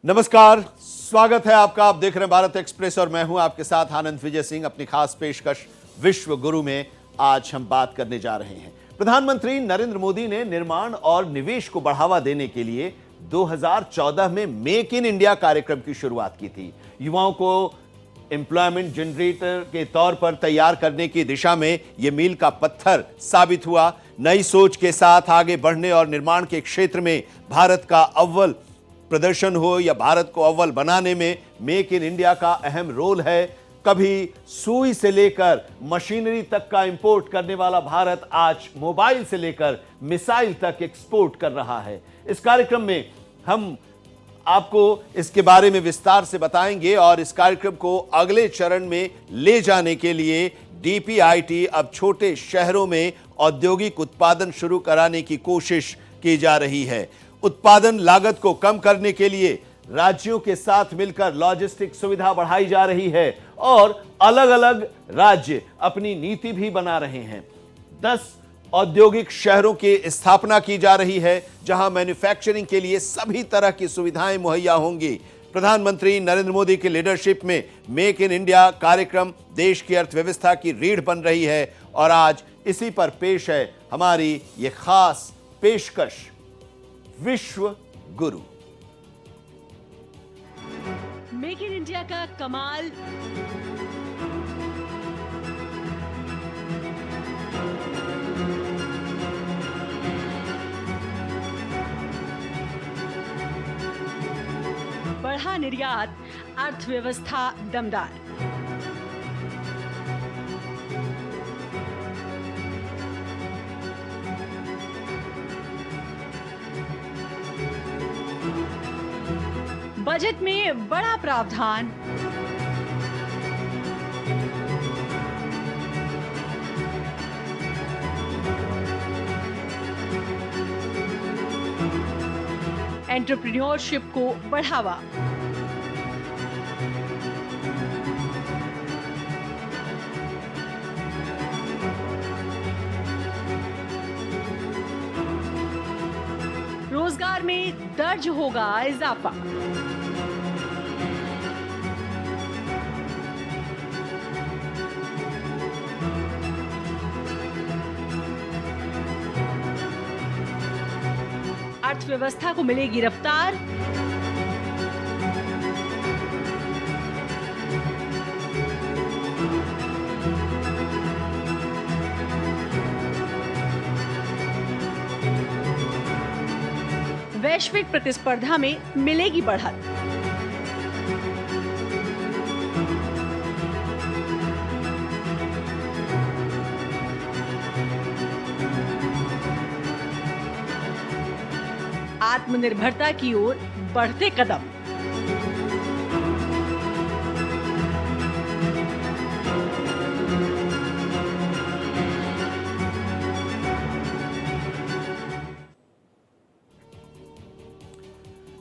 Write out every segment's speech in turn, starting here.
नमस्कार, स्वागत है आपका। आप देख रहे हैं भारत एक्सप्रेस और मैं हूं आपके साथ आनंद विजय सिंह। अपनी खास पेशकश विश्व गुरु में आज हम बात करने जा रहे हैं। प्रधानमंत्री नरेंद्र मोदी ने निर्माण और निवेश को बढ़ावा देने के लिए 2014 में मेक इन इंडिया कार्यक्रम की शुरुआत की थी। युवाओं को एम्प्लॉयमेंट जनरेटर के तौर पर तैयार करने की दिशा में यह मील का पत्थर साबित हुआ। नई सोच के साथ आगे बढ़ने और निर्माण के क्षेत्र में भारत का अव्वल प्रदर्शन हो या भारत को अव्वल बनाने में मेक इन इंडिया का अहम रोल है। कभी सुई से लेकर मशीनरी तक का इंपोर्ट करने वाला भारत आज मोबाइल से लेकर मिसाइल तक एक्सपोर्ट कर रहा है। इस कार्यक्रम में हम आपको इसके बारे में विस्तार से बताएंगे और इस कार्यक्रम को अगले चरण में ले जाने के लिए डीपीआईटी अब छोटे शहरों में औद्योगिक उत्पादन शुरू कराने की कोशिश की जा रही है। उत्पादन लागत को कम करने के लिए राज्यों के साथ मिलकर लॉजिस्टिक सुविधा बढ़ाई जा रही है और अलग अलग राज्य अपनी नीति भी बना रहे हैं। 10 औद्योगिक शहरों की स्थापना की जा रही है जहां मैन्युफैक्चरिंग के लिए सभी तरह की सुविधाएं मुहैया होंगी। प्रधानमंत्री नरेंद्र मोदी की लीडरशिप में मेक इन इंडिया कार्यक्रम देश की अर्थव्यवस्था की रीढ़ बन रही है और आज इसी पर पेश है हमारी ये खास पेशकश विश्व गुरु। मेक इन इंडिया का कमाल, बढ़ा निर्यात, अर्थव्यवस्था दमदार। बजट में बड़ा प्रावधान, एंटरप्रेन्योरशिप को बढ़ावा, रोजगार में दर्ज होगा इजाफा। अर्थव्यवस्था को मिलेगी रफ्तार, वैश्विक प्रतिस्पर्धा में मिलेगी बढ़त। आत्मनिर्भरता की ओर बढ़ते कदम।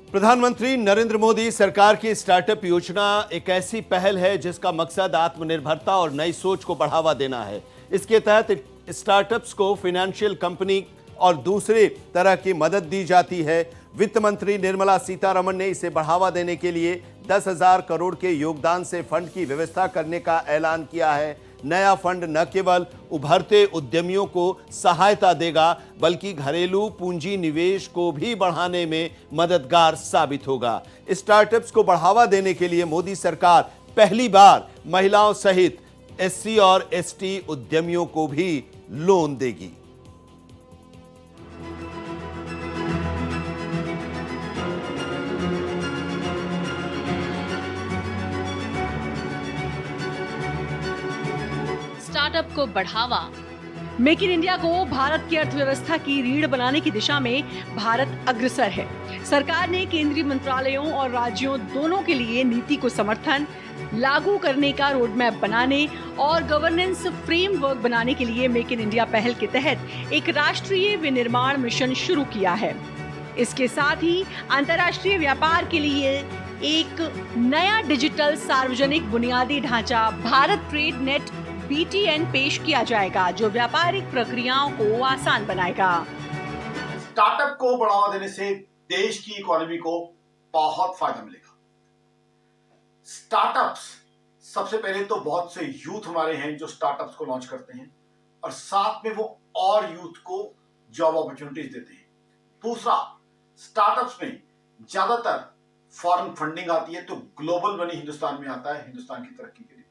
प्रधानमंत्री नरेंद्र मोदी सरकार की स्टार्टअप योजना एक ऐसी पहल है जिसका मकसद आत्मनिर्भरता और नई सोच को बढ़ावा देना है। इसके तहत स्टार्टअप्स को फाइनेंशियल कंपनी और दूसरे तरह की मदद दी जाती है। वित्त मंत्री निर्मला सीतारमण ने इसे बढ़ावा देने के लिए 10,000 करोड़ के योगदान से फंड की व्यवस्था करने का ऐलान किया है। नया फंड न केवल उभरते उद्यमियों को सहायता देगा बल्कि घरेलू पूंजी निवेश को भी बढ़ाने में मददगार साबित होगा। स्टार्टअप्स को बढ़ावा देने के लिए मोदी सरकार पहली बार महिलाओं सहित एससी और एसटी उद्यमियों को भी लोन देगी। स्टार्टअप को बढ़ावा। मेक इन इंडिया को भारत की अर्थव्यवस्था की रीढ़ बनाने की दिशा में भारत अग्रसर है। सरकार ने केंद्रीय मंत्रालयों और राज्यों दोनों के लिए नीति को समर्थन, लागू करने का रोडमैप बनाने और गवर्नेंस फ्रेमवर्क बनाने के लिए मेक इन इंडिया पहल के तहत एक राष्ट्रीय विनिर्माण मिशन शुरू किया है। इसके साथ ही अंतर्राष्ट्रीय व्यापार के लिए एक नया डिजिटल सार्वजनिक बुनियादी ढांचा भारत ट्रेड नेट BTN पेश किया जाएगा, जो व्यापारिक प्रक्रियाओं को आसान बनाएगा। स्टार्टअप को बढ़ावा देने से देश की इकोनॉमी को बहुत फायदा मिलेगा। स्टार्टअप्स, सबसे पहले तो बहुत से यूथ हमारे हैं जो स्टार्टअप्स को लॉन्च करते हैं और साथ में वो और यूथ को जॉब अपॉर्चुनिटीज देते हैं। दूसरा, स्टार्टअप्स में ज्यादातर फॉरेन फंडिंग आती है, तो ग्लोबल मनी हिंदुस्तान में आता है हिंदुस्तान की तरक्की के लिए।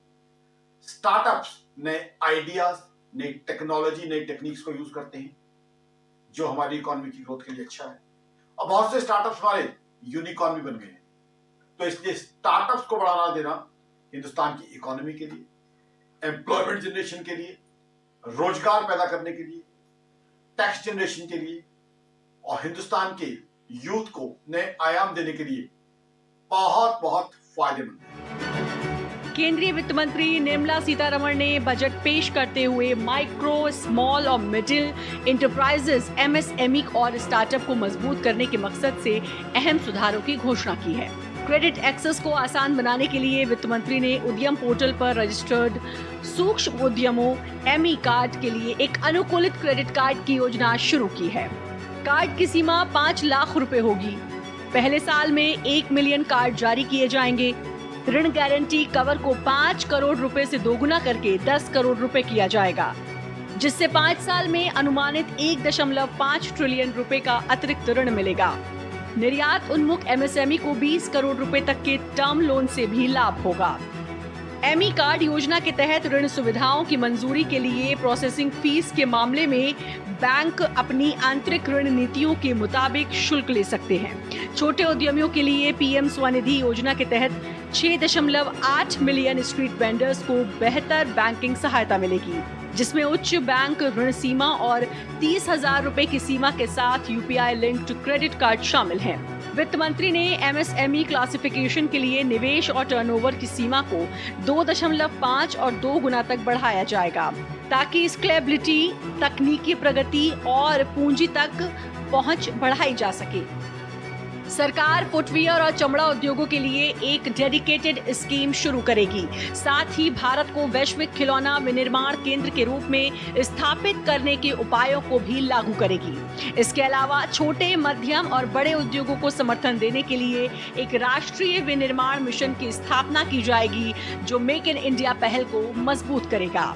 स्टार्टअप्स नए आइडियाज, नई टेक्नोलॉजी, नई टेक्निक्स को यूज करते हैं जो हमारी इकोनॉमी की ग्रोथ के लिए अच्छा है, और बहुत से स्टार्टअप्स हमारे यूनिकॉर्न भी बन गए हैं। तो इसलिए स्टार्टअप्स को बढ़ावा देना हिंदुस्तान की इकोनॉमी के लिए, एम्प्लॉयमेंट जनरेशन के लिए, रोजगार पैदा करने के लिए, टैक्स जनरेशन के लिए और हिंदुस्तान के यूथ को नए आयाम देने के लिए बहुत बहुत फायदेमंद है। केंद्रीय वित्त मंत्री निर्मला सीतारमण ने बजट पेश करते हुए माइक्रो, स्मॉल और मिडिल इंटरप्राइजेस एमएसएमई और स्टार्टअप को मजबूत करने के मकसद से अहम सुधारों की घोषणा की है। क्रेडिट एक्सेस को आसान बनाने के लिए वित्त मंत्री ने उद्यम पोर्टल पर रजिस्टर्ड सूक्ष्म उद्यमों एमई कार्ड के लिए एक अनुकूलित क्रेडिट कार्ड की योजना शुरू की है। कार्ड की सीमा 5 लाख रुपए होगी। पहले साल में 1 मिलियन कार्ड जारी किए जाएंगे। ऋण गारंटी कवर को 5 करोड़ रुपए से दोगुना करके 10 करोड़ रुपए किया जाएगा, जिससे 5 साल में अनुमानित 1.5 ट्रिलियन रुपए का अतिरिक्त ऋण मिलेगा। निर्यात उन्मुख एमएसएमई को 20 करोड़ रुपए तक के टर्म लोन से भी लाभ होगा। एमई कार्ड योजना के तहत ऋण सुविधाओं की मंजूरी के लिए प्रोसेसिंग फीस के मामले में बैंक अपनी आंतरिक ऋण नीतियों के मुताबिक शुल्क ले सकते हैं। छोटे उद्यमियों के लिए पीएम स्वनिधि योजना के तहत 6.8 मिलियन स्ट्रीट वेंडर्स को बेहतर बैंकिंग सहायता मिलेगी, जिसमें उच्च बैंक ऋण सीमा और 30,000 रुपए की सीमा के साथ यूपीआई लिंक्ड क्रेडिट कार्ड शामिल हैं। वित्त मंत्री ने एमएसएमई क्लासिफिकेशन के लिए निवेश और टर्नओवर की सीमा को 2.5 और 2 गुना तक बढ़ाया जाएगा, ताकि स्केलेबिलिटी, तकनीकी प्रगति और पूंजी तक पहुंच बढ़ाई जा सके। सरकार फुटवियर और चमड़ा उद्योगों के लिए एक डेडिकेटेड स्कीम शुरू करेगी। साथ ही भारत को वैश्विक खिलौना विनिर्माण केंद्र के रूप में स्थापित करने के उपायों को भी लागू करेगी। इसके अलावा छोटे, मध्यम और बड़े उद्योगों को समर्थन देने के लिए एक राष्ट्रीय विनिर्माण मिशन की स्थापना की जाएगी, जो मेक इन इंडिया पहल को मजबूत करेगा।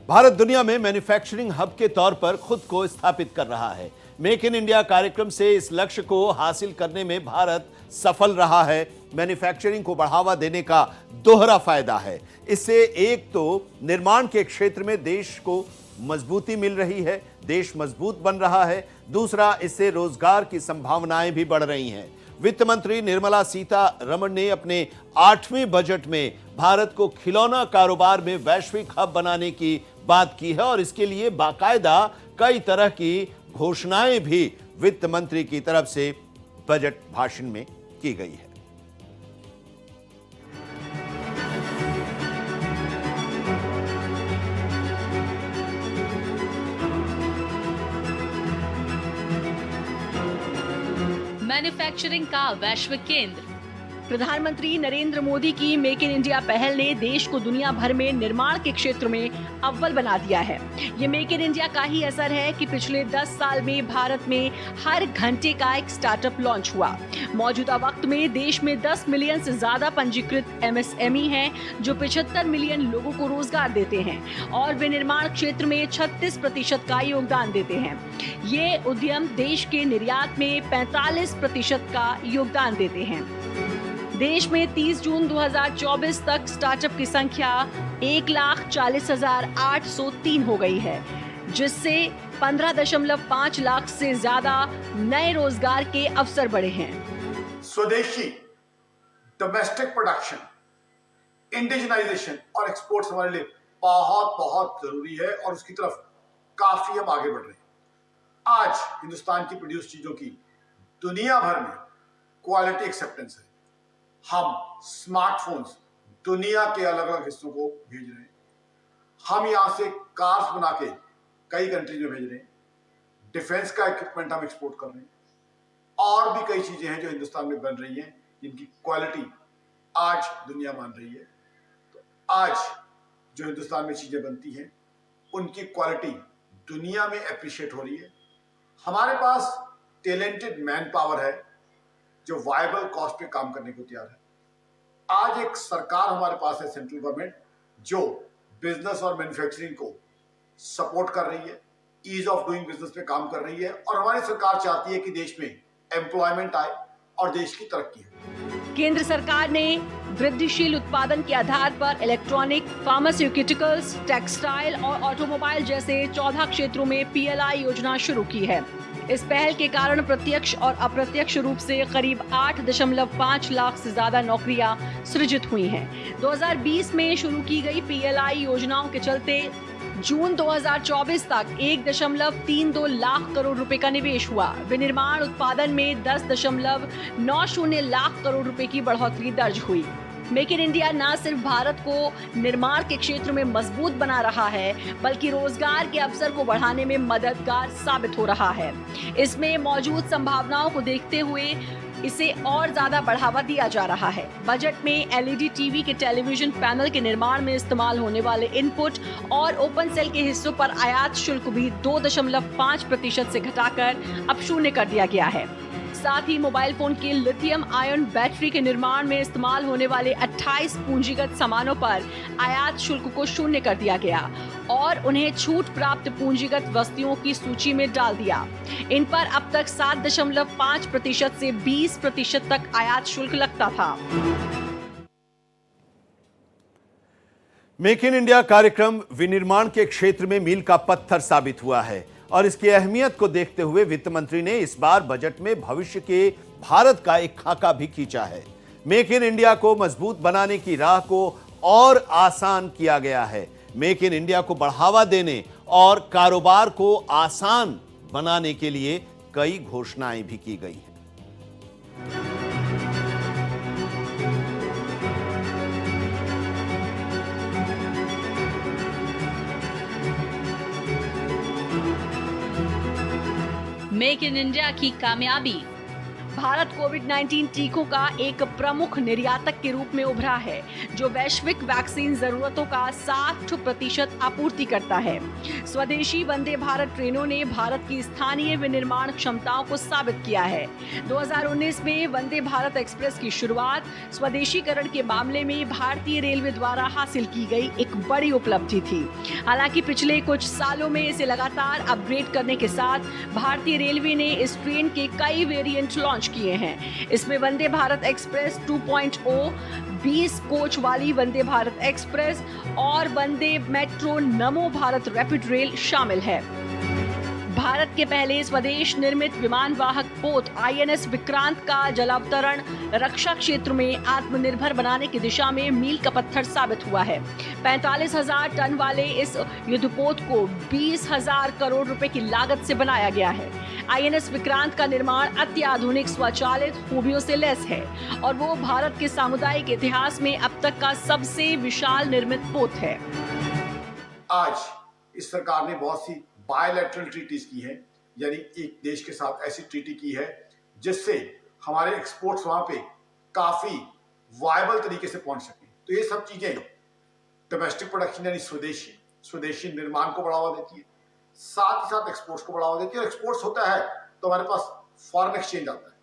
भारत दुनिया में मैन्युफैक्चरिंग हब के तौर पर खुद को स्थापित कर रहा है। मेक इन इंडिया कार्यक्रम से इस लक्ष्य को हासिल करने में भारत सफल रहा है। मैन्युफैक्चरिंग को बढ़ावा देने का दोहरा फायदा है। इससे एक तो निर्माण के क्षेत्र में देश को मजबूती मिल रही है, देश मजबूत बन रहा है। दूसरा, इससे रोजगार की संभावनाएं भी बढ़ रही हैं। वित्त मंत्री निर्मला सीतारमण ने अपने 8वें बजट में भारत को खिलौना कारोबार में वैश्विक हब बनाने की बात की है और इसके लिए बाकायदा कई तरह की घोषणाएं भी वित्त मंत्री की तरफ से बजट भाषण में की गई है। मैन्युफैक्चरिंग का वैश्विक केंद्र। प्रधानमंत्री नरेंद्र मोदी की मेक इन इंडिया पहल ने देश को दुनिया भर में निर्माण के क्षेत्र में अव्वल बना दिया है। ये मेक इन इंडिया का ही असर है कि पिछले 10 साल में भारत में हर घंटे का एक स्टार्टअप लॉन्च हुआ। मौजूदा वक्त में देश में 10 मिलियन से ज्यादा पंजीकृत एमएसएमई हैं, जो 75 मिलियन लोगों को रोजगार देते हैं और विनिर्माण क्षेत्र में 36% का योगदान देते हैं। ये उद्यम देश के निर्यात में 45% का योगदान देते हैं। देश में 30 जून 2024 तक स्टार्टअप की संख्या 1,40,803 हो गई है, जिससे 15.5 लाख से ज्यादा नए रोजगार के अवसर बढ़े हैं। स्वदेशी, डोमेस्टिक प्रोडक्शन, इंडिजिनाइजेशन और एक्सपोर्ट्स हमारे लिए बहुत बहुत जरूरी है और उसकी तरफ काफी हम आगे बढ़ रहे हैं। आज हिंदुस्तान की प्रोड्यूस चीजों की दुनिया भर में क्वालिटी एक्सेप्टेंस है। हम स्मार्टफोन्स दुनिया के अलग अलग हिस्सों को भेज रहे हैं। हम यहां से कार्स बना के कई कंट्रीज में भेज रहे हैं। डिफेंस का इक्विपमेंट हम एक्सपोर्ट कर रहे हैं और भी कई चीजें हैं जो हिंदुस्तान में बन रही हैं, जिनकी क्वालिटी आज दुनिया मान रही है। तो आज जो हिंदुस्तान में चीजें बनती हैं, उनकी क्वालिटी दुनिया में एप्रिशिएट हो रही है। हमारे पास टैलेंटेड मैन पावर है जो वायबल कॉस्ट पे काम करने को तैयार है। आज एक सरकार हमारे पास है, सेंट्रल गवर्नमेंट, जो बिजनेस और मैन्युफैक्चरिंग को सपोर्ट कर रही है, ईज ऑफ डूइंग बिजनेस पे काम कर रही है, और हमारी सरकार चाहती है कि देश में एम्प्लॉयमेंट आए और देश की तरक्की हो। केंद्र सरकार ने वृद्धिशील उत्पादन के आधार पर इलेक्ट्रॉनिक, फार्मास्यूटिकल्स, टेक्सटाइल और ऑटोमोबाइल जैसे 14 क्षेत्रों में PLI योजना शुरू की है। इस पहल के कारण प्रत्यक्ष और अप्रत्यक्ष रूप से करीब 8.5 लाख से ज्यादा नौकरियां सृजित हुई हैं। 2020 में शुरू की गई PLI योजनाओं के चलते जून 2024 तक 1.32 लाख करोड़ रुपए का निवेश हुआ। विनिर्माण उत्पादन में 10.90 लाख करोड़ रुपए की बढ़ोतरी दर्ज हुई। मेक इन इंडिया न सिर्फ भारत को निर्माण के क्षेत्र में मजबूत बना रहा है, बल्कि रोजगार के अवसर को बढ़ाने में मददगार साबित हो रहा है। इसमें मौजूद संभावनाओं को देखते हुए इसे और ज्यादा बढ़ावा दिया जा रहा है। बजट में LED टीवी के टेलीविजन पैनल के निर्माण में इस्तेमाल होने वाले इनपुट और ओपन सेल के हिस्सों पर आयात शुल्क भी 2.5% से घटाकर अब 0 कर दिया गया है। साथ ही मोबाइल फोन के लिथियम आयन बैटरी के निर्माण में इस्तेमाल होने वाले 28 पूंजीगत सामानों पर आयात शुल्क को 0 कर दिया गया और उन्हें छूट प्राप्त पूंजीगत वस्तुओं की सूची में डाल दिया। इन पर अब तक 7.5% से 20% तक आयात शुल्क लगता था। मेक इन इंडिया कार्यक्रम विनिर्माण के क्षेत्र में मील का पत्थर साबित हुआ है और इसकी अहमियत को देखते हुए वित्त मंत्री ने इस बार बजट में भविष्य के भारत का एक खाका भी खींचा है। मेक इन इंडिया को मजबूत बनाने की राह को और आसान किया गया है। मेक इन इंडिया को बढ़ावा देने और कारोबार को आसान बनाने के लिए कई घोषणाएं भी की गई हैं। मेक इन इंडिया की कामयाबी। भारत कोविड-19 टीकों का एक प्रमुख निर्यातक के रूप में उभरा है, जो वैश्विक वैक्सीन जरूरतों का 60% आपूर्ति करता है। स्वदेशी वंदे भारत ट्रेनों ने भारत की स्थानीय विनिर्माण क्षमताओं को साबित किया है। 2019 में वंदे भारत एक्सप्रेस की शुरुआत स्वदेशीकरण के मामले में भारतीय रेलवे द्वारा हासिल की गई एक बड़ी उपलब्धि थी। हालांकि पिछले कुछ सालों में इसे लगातार अपग्रेड करने के साथ भारतीय रेलवे ने इस ट्रेन के कई वेरिएंट लॉन्च किए हैं। इसमें वंदे भारत एक्सप्रेस 2.0, 20 कोच वाली वंदे भारत एक्सप्रेस और वंदे मेट्रो नमो भारत रैपिड रेल शामिल है। भारत के पहले स्वदेश निर्मित विमान वाहक पोत INS विक्रांत का जलावतरण रक्षा क्षेत्र में आत्मनिर्भर बनाने की दिशा में मील का पत्थर साबित हुआ है। 45,000 टन वाले इस युद्धपोत को 20,000 करोड़ रुपए की लागत से बनाया गया है। INS विक्रांत का निर्माण अत्याधुनिक स्वचालित खूबियों से लैस है और वो भारत के सामुदायिक इतिहास में अब तक का सबसे विशाल निर्मित पोत है। आज इस सरकार ने बहुत सी बायलैटरल ट्रीटीज की है, यानी एक देश के साथ ऐसी ट्रीटी की है जिससे हमारे एक्सपोर्ट्स वहां पे काफी वायबल तरीके से पहुंच सके। तो ये सब चीजें डोमेस्टिक प्रोडक्शन यानी स्वदेशी निर्माण को बढ़ावा देती है, साथ ही साथ एक्सपोर्ट्स को बढ़ावा देती है। और एक्सपोर्ट्स होता है तो हमारे पास फॉरेन एक्सचेंज आता है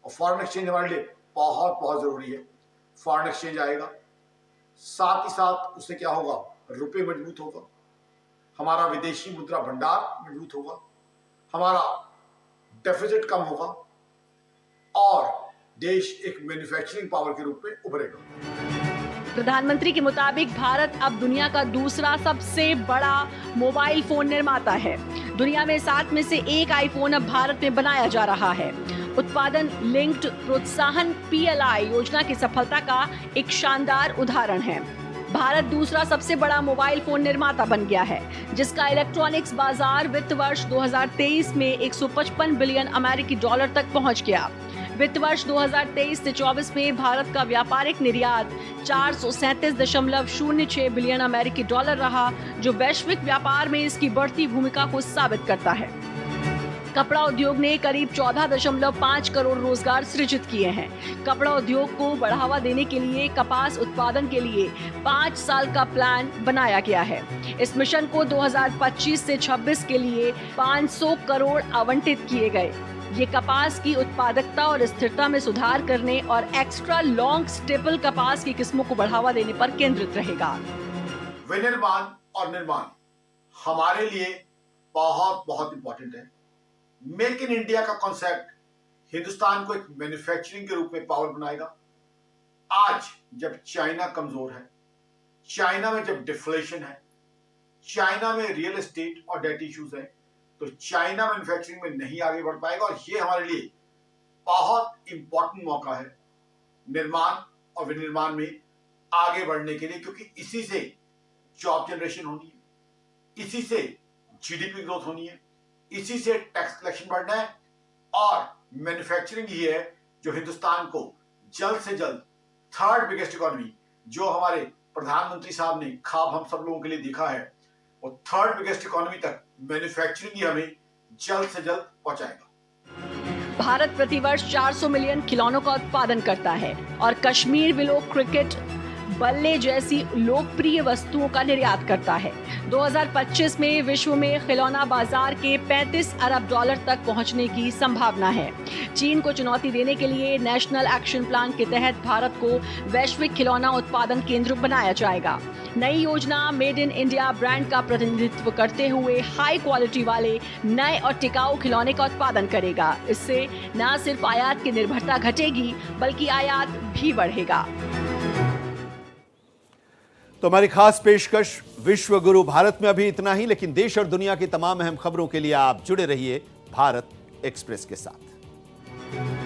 और फॉरेन एक्सचेंज हमारे लिए बहुत बहुत जरूरी है। फॉरेन एक्सचेंज आएगा, साथ ही साथ उससे क्या होगा, रुपये मजबूत होगा, हमारा विदेशी मुद्रा भंडार मजबूत होगा, हमारा डेफिसिट कम होगा और देश एक मैन्युफैक्चरिंग पावर के रूप में उभरेगा। प्रधानमंत्री के मुताबिक भारत अब दुनिया का दूसरा सबसे बड़ा मोबाइल फोन निर्माता है। दुनिया में 7 में से 1 आईफोन अब भारत में बनाया जा रहा है। उत्पादन लिंक्ड प्रोत्साहन PLI योजना की सफलता का एक शानदार उदाहरण है। भारत दूसरा सबसे बड़ा मोबाइल फोन निर्माता बन गया है, जिसका इलेक्ट्रॉनिक्स बाजार वित्त वर्ष 2023 में 155 बिलियन अमेरिकी डॉलर तक पहुंच गया। वित्त वर्ष 2023 से 24 में भारत का व्यापारिक निर्यात 437.06 बिलियन अमेरिकी डॉलर रहा, जो वैश्विक व्यापार में इसकी बढ़ती भूमिका को साबित करता है। कपड़ा उद्योग ने करीब 14.5 करोड़ रोजगार सृजित किए हैं। कपड़ा उद्योग को बढ़ावा देने के लिए कपास उत्पादन के लिए 5 साल का प्लान बनाया गया है। इस मिशन को 2025 से 26 के लिए 500 करोड़ आवंटित किए गए। ये कपास की उत्पादकता और स्थिरता में सुधार करने और एक्स्ट्रा लॉन्ग स्टेपल कपास की किस्मों को बढ़ावा देने पर केंद्रित रहेगा। विनिर्माण और निर्माण हमारे लिए बहुत बहुत इंपॉर्टेंट है। मेक इन इंडिया का कॉन्सेप्ट हिंदुस्तान को एक मैन्युफैक्चरिंग के रूप में पावर बनाएगा। आज जब चाइना कमजोर है, चाइना में जब डिफ्लेशन है, चाइना में रियल एस्टेट और डेट इश्यूज है, तो चाइना मैन्युफैक्चरिंग में नहीं आगे बढ़ पाएगा। और ये हमारे लिए बहुत इंपॉर्टेंट मौका है निर्माण और विनिर्माण में आगे बढ़ने के लिए, क्योंकि इसी से जॉब जनरेशन होनी है, इसी से जीडीपी ग्रोथ होनी है, इसी से टैक्स कलेक्शन बढ़ना है। और मैन्युफैक्चरिंग ही है जो हिंदुस्तान को जल्द से जल्द थर्ड बिगेस्ट इकोनॉमी, जो हमारे प्रधानमंत्री साहब ने ख्वाब हम सब लोगों के लिए देखा है, वो थर्ड बिगेस्ट इकोनॉमी तक मैन्युफैक्चरिंग ही हमें जल्द से जल्द पहुंचाएगा। भारत प्रतिवर्ष 400 मिलियन खिलौनों का उत्पादन करता है और कश्मीर विलो, क्रिकेट बल्ले जैसी लोकप्रिय वस्तुओं का निर्यात करता है। 2025 में विश्व में खिलौना बाजार के 35 अरब डॉलर तक पहुंचने की संभावना है। चीन को चुनौती देने के लिए नेशनल एक्शन प्लान के तहत भारत को वैश्विक खिलौना उत्पादन केंद्र बनाया जाएगा। नई योजना मेड इन इंडिया ब्रांड का प्रतिनिधित्व करते हुए हाई क्वालिटी वाले नए और टिकाऊ खिलौने का उत्पादन करेगा। इससे न सिर्फ आयात की निर्भरता घटेगी, बल्कि आयात भी बढ़ेगा। तो हमारी खास पेशकश विश्व गुरु भारत में अभी इतना ही, लेकिन देश और दुनिया की तमाम अहम खबरों के लिए आप जुड़े रहिए भारत एक्सप्रेस के साथ।